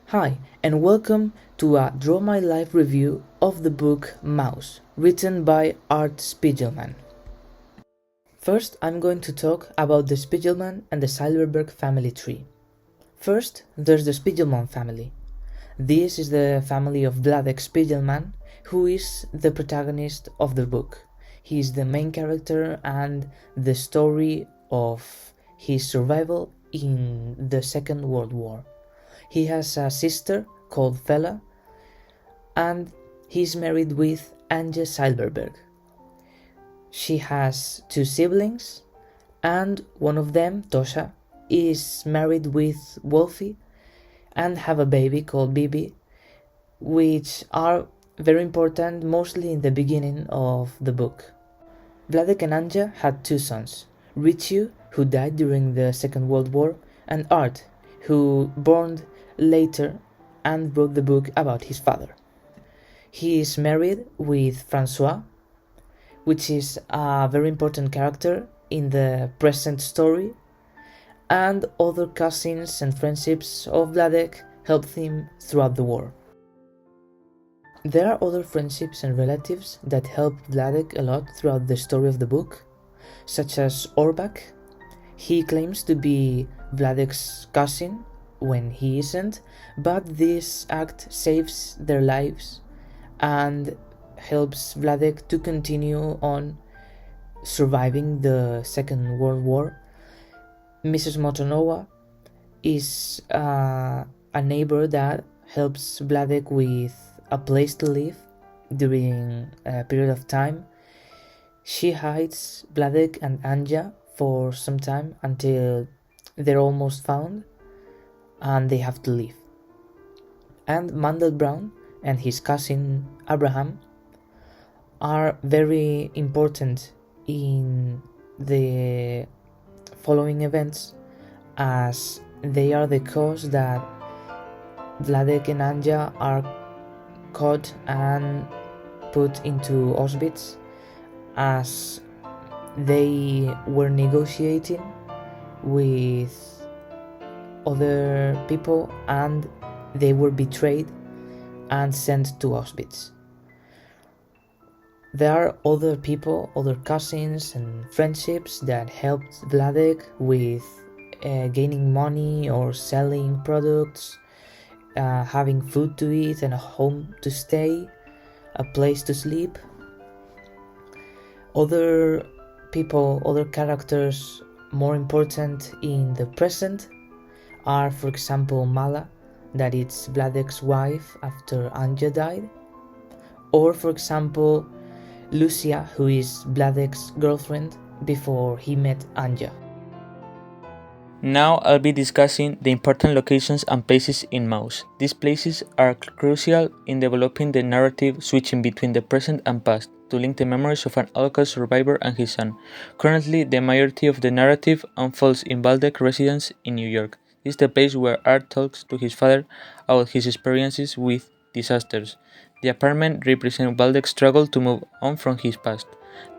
Hi, and welcome to a Draw My Life review of the book Mouse, written by Art Spiegelman. First, I'm going to talk about the Spiegelman and the Silverberg family tree. First, there's the Spiegelman family. This is the family of Vladek Spiegelman, who is the protagonist of the book. He is the main character and the story of his survival in the Second World War. He has a sister called Fela, and he's married with Anja Silverberg. She has two siblings, and one of them, Tosha, is married with Wolfie and have a baby called Bibi, which are very important mostly in the beginning of the book. Vladek and Anja had two sons, Richu, who died during the Second World War, and Art, who born later and wrote the book about his father. He is married with Francois, which is a very important character in the present story, and other cousins and friendships of Vladek helped him throughout the war. There are other friendships and relatives that help Vladek a lot throughout the story of the book, such as Orbak. He claims to be Vladek's cousin when he isn't, but this act saves their lives and helps Vladek to continue on surviving the Second World War. Mrs. Motonowa is a neighbor that helps Vladek with a place to live during a period of time. She hides Vladek and Anja for some time until they're almost found and they have to leave. And Mandelbrot and his cousin Abraham are very important in the following events, as they are the cause that Vladek and Anja are caught and put into Auschwitz, as they were negotiating with other people and they were betrayed and sent to Auschwitz. There are other people, other cousins and friendships that helped Vladek with gaining money or selling products, having food to eat and a home to stay, a place to sleep. Other people, other characters more important in the present are, for example, Mala, that it's Vladek's wife after Anja died, or for example Lucia, who is Vladek's girlfriend before he met Anja. Now I'll be discussing the important locations and places in Mouse. These places are crucial in developing the narrative, switching between the present and past to link the memories of an Holocaust survivor and his son. Currently, the majority of the narrative unfolds in Valdek's residence in New York. This is the place where Art talks to his father about his experiences with disasters. The apartment represents Valdek's struggle to move on from his past.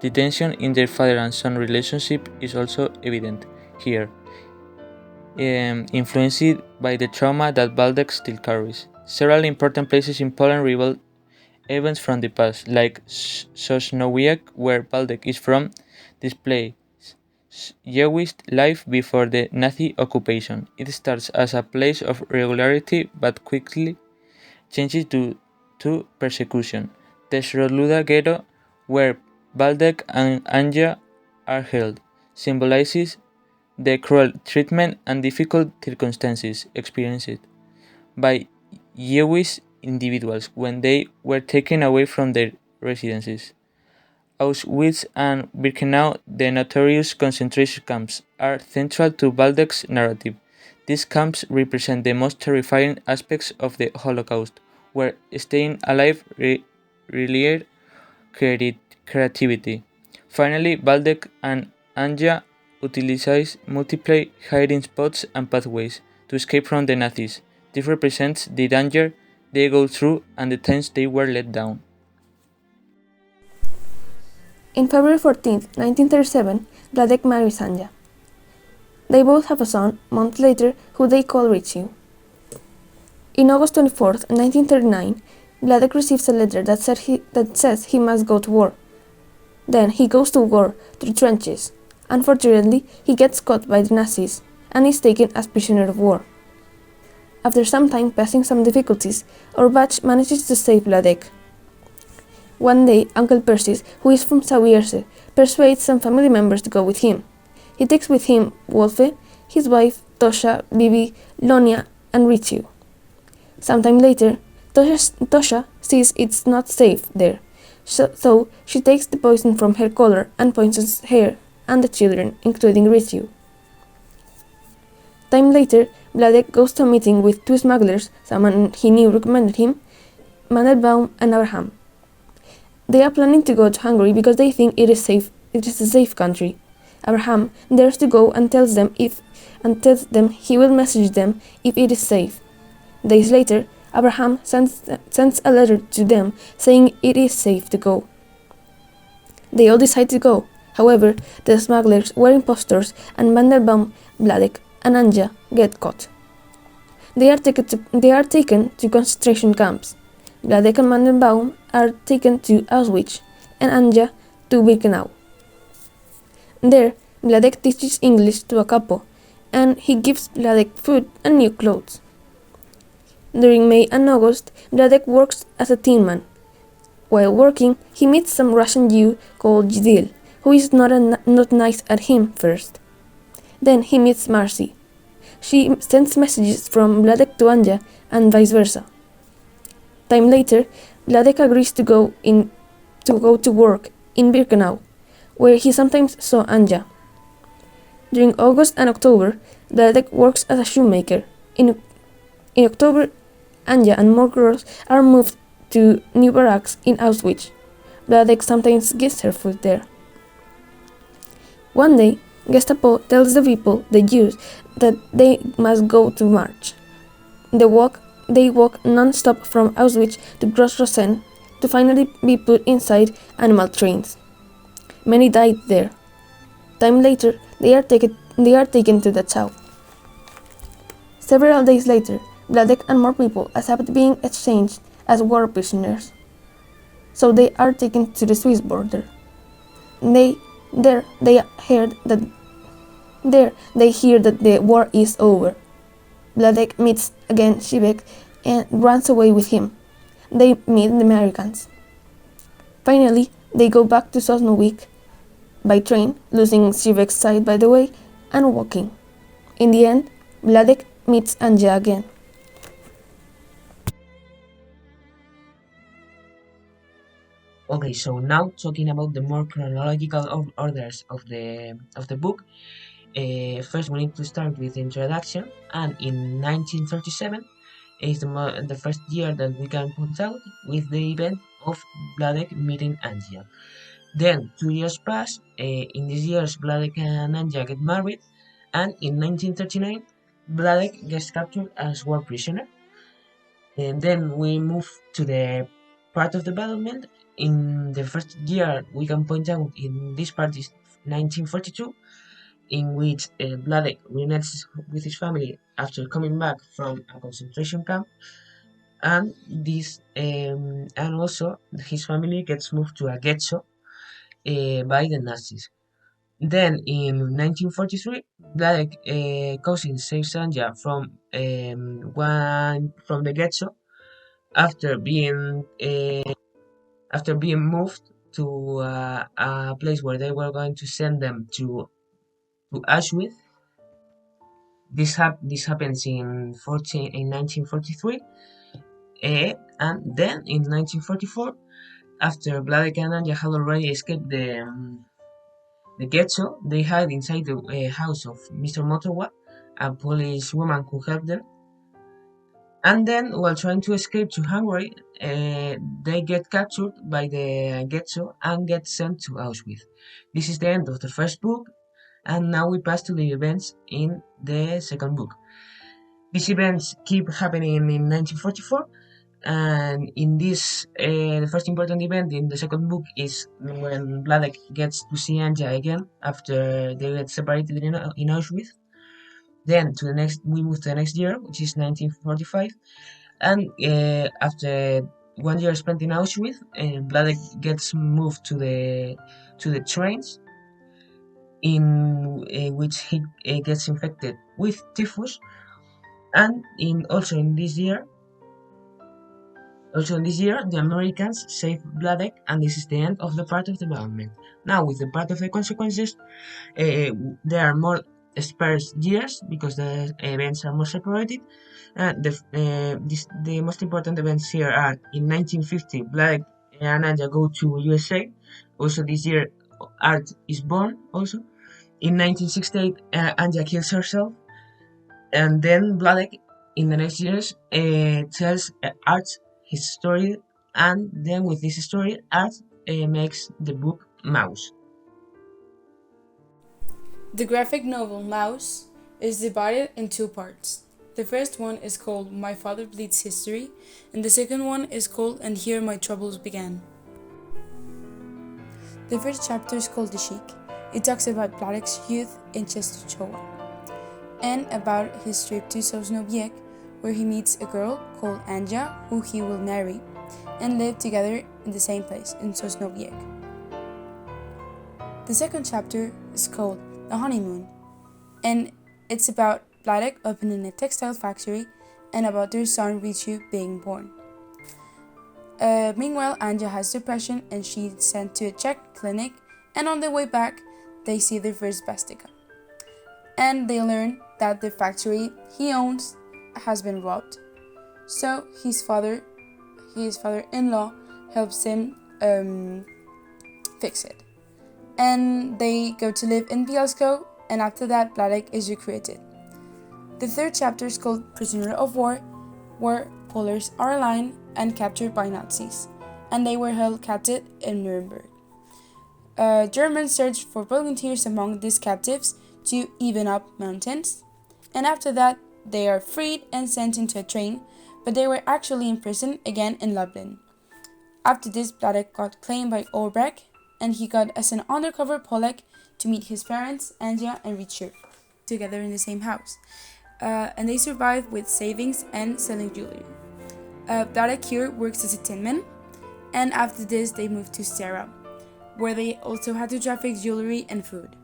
The tension in their father and son relationship is also evident here, influenced by the trauma that Valdek still carries. Several important places in Poland reveal events from the past, like Sosnowiec, where Valdek is from, display Jewish life before the Nazi occupation. It starts as a place of regularity but quickly changes to persecution. The Shroluda ghetto, where Valdek and Anja are held, symbolizes the cruel treatment and difficult circumstances experienced by Jewish individuals when they were taken away from their residences. Auschwitz and Birkenau, the notorious concentration camps, are central to Valdek's narrative. These camps represent the most terrifying aspects of the Holocaust, where staying alive required creativity. Finally, Valdek and Anja utilize multiple hiding spots and pathways to escape from the Nazis. This represents the danger they go through and the times they were let down. In February 14, 1937, Vladek marries Anja. They both have a son, months later, who they call Richie. In August 24th, 1939, Vladek receives a letter that says he must go to war. Then he goes to war, to the trenches. Unfortunately, he gets caught by the Nazis and is taken as prisoner of war. After some time passing some difficulties, our batch manages to save Vladek. One day, Uncle Persis, who is from Sawierse, persuades some family members to go with him. He takes with him Wolfe, his wife, Tosha, Bibi, Lonia, and Richu. Sometime later, Tosha sees it's not safe there, so she takes the poison from her collar and poisons her and the children, including Richu. Time later, Vladek goes to a meeting with two smugglers someone he knew recommended him, Mandelbaum and Abraham. They are planning to go to Hungary because they think it is a safe country. Abraham dares to go and tells them he will message them if it is safe. Days later, Abraham sends a letter to them saying it is safe to go. They all decide to go. However, the smugglers were impostors and Mandelbaum, Vladek, and Anja get caught. They are taken to concentration camps. Vladek and Mandelbaum are taken to Auschwitz and Anja to Birkenau. There, Vladek teaches English to a couple, and he gives Vladek food and new clothes. During May and August, Vladek works as a tin man. While working, he meets some Russian Jew called Gidil, who is not nice at him first. Then he meets Marcy. She sends messages from Vladek to Anja and vice versa. Time later, Vladek agrees to go to work in Birkenau, where he sometimes saw Anja. During August and October, Vladek works as a shoemaker. In October, Anja and more girls are moved to new barracks in Auschwitz. Vladek sometimes gives her food there. One day, Gestapo tells the people, the Jews, that they must go to march. They walk non-stop from Auschwitz to Gross-Rosen to finally be put inside animal trains. Many died there. Time later, they are taken to Dachau. Several days later, Vladek and more people accept being exchanged as war prisoners. So they are taken to the Swiss border. They hear that the war is over. Vladek meets again Shibek and runs away with him. They meet the Americans. Finally, they go back to Sosnowiec by train, losing Shibek's sight by the way, and walking. In the end, Vladek meets Anja again. Okay, so now talking about the more chronological orders of the book. First, we need to start with the introduction, and in 1937 is the first year that we can point out with the event of Vladek meeting Anja. Then 2 years pass. In these years, Vladek and Anja get married, and in 1939, Vladek gets captured as war prisoner. And then we move to the part of development. In the first year, we can point out in this part is 1942, in which Vladek reunites with his family after coming back from a concentration camp, and also his family gets moved to a ghetto by the Nazis. Then in 1943, Vladek cousin saves Anja from the ghetto after being moved to a place where they were going to send them to Auschwitz. This happens in 1943, and then in 1944, after Vladek and Anja had already escaped the ghetto, they hide inside the house of Mr. Motorwa, a Polish woman who helped them. And then, while trying to escape to Hungary, they get captured by the ghetto and get sent to Auschwitz. This is the end of the first book, and now we pass to the events in the second book. These events keep happening in 1944, and in this, the first important event in the second book is when Vladek gets to see Anja again after they get separated in Auschwitz. Then we move to the next year, which is 1945, And after 1 year spent in Auschwitz, Vladek gets moved to the trains, in which he gets infected with typhus. And also in this year, the Americans save Vladek, and this is the end of the part of development. Now, with the part of the consequences, there are more sparse years because the events are more separated. The most important events here are in 1950, Vladek and Anja go to USA. Also, this year, Art is born. Also, in 1968, Anja kills herself, and then Vladek, in the next years, tells Art his story, and then with this story, Art makes the book Mouse. The graphic novel Mouse is divided in two parts. The first one is called My Father Bleeds History, and the second one is called And Here My Troubles Began. The first chapter is called The Sheik. It talks about Vladek's youth in Czestochowa, and about his trip to Sosnowiec, where he meets a girl called Anja, who he will marry, and live together in the same place, in Sosnowiec. The second chapter is called The Honeymoon, and it's about Vladek opening a textile factory and about their son Richu being born. Meanwhile, Anja has depression and she's sent to a Czech clinic, and on their way back, they see their first swastika. And they learn that the factory he owns has been robbed. So his father-in-law helps him fix it. And they go to live in Bielsko, and after that, Vladek is recruited. The third chapter is called Prisoner of War, where Polars are aligned and captured by Nazis, and they were held captive in Nuremberg. Germans searched for volunteers among these captives to even up mountains, and after that, they are freed and sent into a train, but they were actually imprisoned again in Lublin. After this, Vladek got claimed by Albrecht, and he got as an undercover Polak to meet his parents, Anja and Richard, together in the same house. And they survived with savings and selling jewelry. Vladek here works as a tinman, and after this they moved to Sara, where they also had to traffic jewelry and food.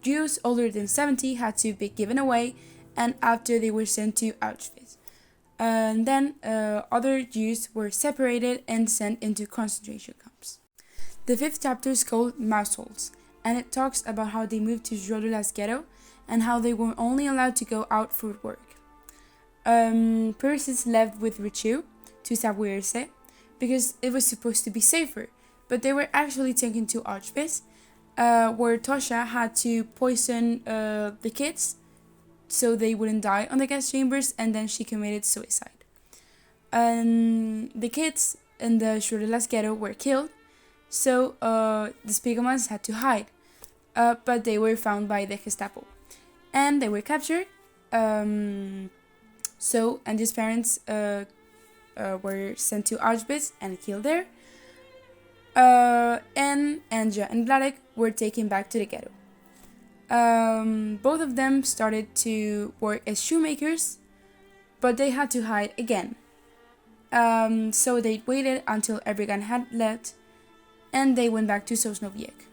Jews older than 70 had to be given away, and after they were sent to Auschwitz. And then other Jews were separated and sent into concentration camps. The fifth chapter is called Mouseholds, and it talks about how they moved to Żodola's ghetto and how they were only allowed to go out for work. Persons left with Richu to Zawierse because it was supposed to be safer, but they were actually taken to Auschwitz, where Tosha had to poison the kids so they wouldn't die on the gas chambers, and then she committed suicide. The kids in the Żodola's ghetto were killed, so the Spiegelmans had to hide, but they were found by the Gestapo, and they were captured. And his parents were sent to Auschwitz and killed there. And Anja and Vladek were taken back to the ghetto. Both of them started to work as shoemakers, but they had to hide again. So they waited until everyone had left, and they went back to Sosnowiec.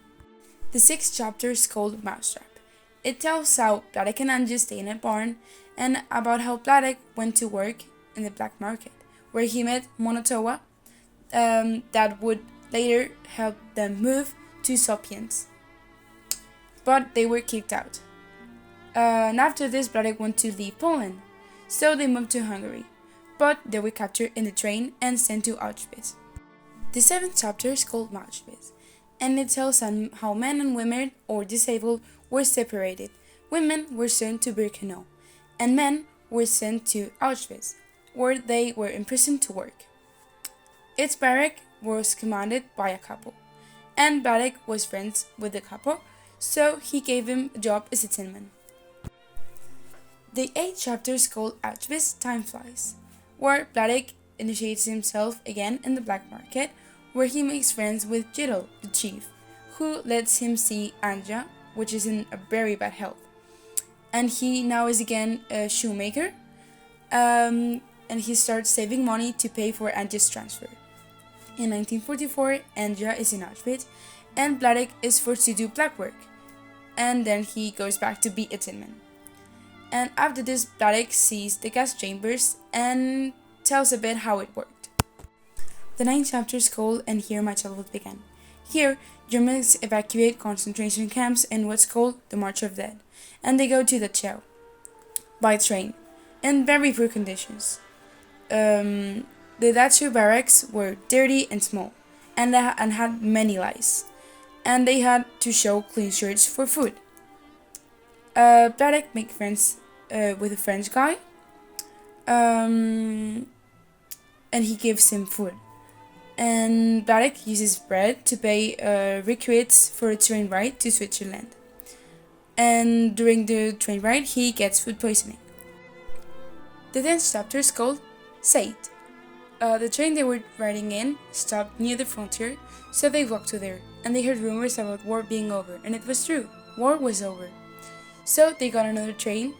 The sixth chapter is called Mousetrap. It tells how Vladek and Anja stay in a barn, and about how Vladek went to work in the black market, where he met Monotowa, that would later help them move to Sopiens. But they were kicked out. And after this, Vladek wanted to leave Poland, so they moved to Hungary, but they were captured in the train and sent to Auschwitz. The seventh chapter is called Auschwitz, and it tells how men and women or disabled were separated. Women were sent to Birkenau, and men were sent to Auschwitz, where they were imprisoned to work. Its barrack was commanded by a couple, and Vladek was friends with the couple, so he gave him a job as a tinman. The eighth chapter is called Auschwitz Time Flies, where Vladek initiates himself again in the black market, where he makes friends with Jidl, the chief, who lets him see Anja, which is in a very bad health. And he now is again a shoemaker. and he starts saving money to pay for Anja's transfer. In 1944, Anja is in Auschwitz, and Vladek is forced to do black work, and then he goes back to be a tin man. And after this, Vladek sees the gas chambers and tells a bit how it worked. The 9th chapter is called And Here My Childhood Began. Here, Germans evacuate concentration camps in what's called the March of Dead, and they go to Dachau by train in very poor conditions. The Dachau barracks were dirty and small, and had many lice, and they had to show clean shirts for food. Vladek makes friends with a French guy, and he gives him food. And Vladek uses bread to pay recruits for a train ride to Switzerland. And during the train ride, he gets food poisoning. The 10th chapter is called Said. The train they were riding in stopped near the frontier, so they walked to there, and they heard rumors about war being over, and it was true. War was over. So they got another train,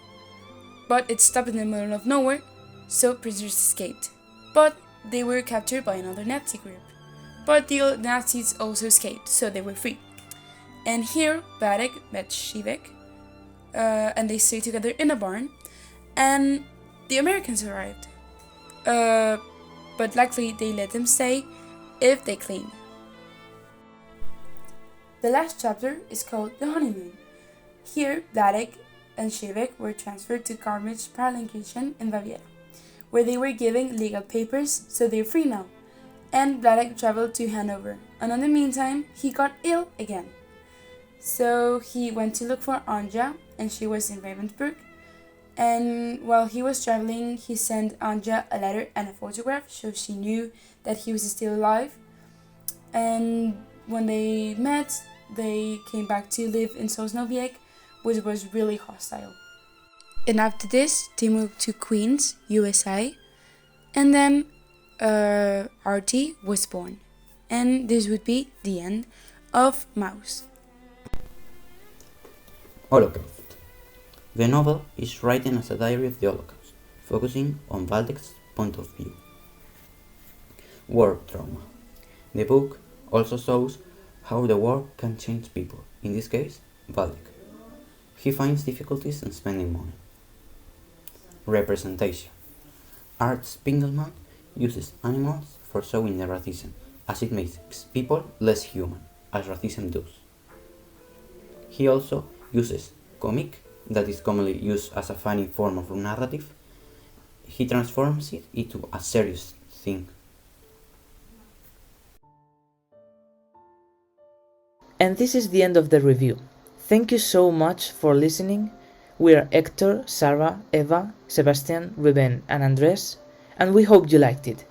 but it stopped in the middle of nowhere, so prisoners escaped. But they were captured by another Nazi group. But the Nazis also escaped, so they were free. And here, Vladek met Shivek, and they stayed together in a barn, and the Americans arrived. But luckily they let them stay if they clean. The last chapter is called The Honeymoon. Here, Vladek and Shivek were transferred to Garmisch Parallenkirchen in Baviera, where they were given legal papers, so they're free now. And Vladek traveled to Hanover, and in the meantime, he got ill again. So he went to look for Anja, and she was in Ravensburg. And while he was traveling, he sent Anja a letter and a photograph, so she knew that he was still alive. And when they met, they came back to live in Sosnowiec, which was really hostile. And after this, they moved to Queens, USA, and then Artie was born. And this would be the end of Mouse. Holocaust. The novel is written as a diary of the Holocaust, focusing on Valdek's point of view. War trauma. The book also shows how the war can change people, in this case, Valdek. He finds difficulties in spending money. Representation. Art Spiegelman uses animals for showing the racism, as it makes people less human, as racism does. He also uses comic, that is commonly used as a funny form of narrative. He transforms it into a serious thing. And this is the end of the review. Thank you so much for listening. We are Héctor, Sara, Eva, Sebastián, Rubén, and Andrés, and we hope you liked it.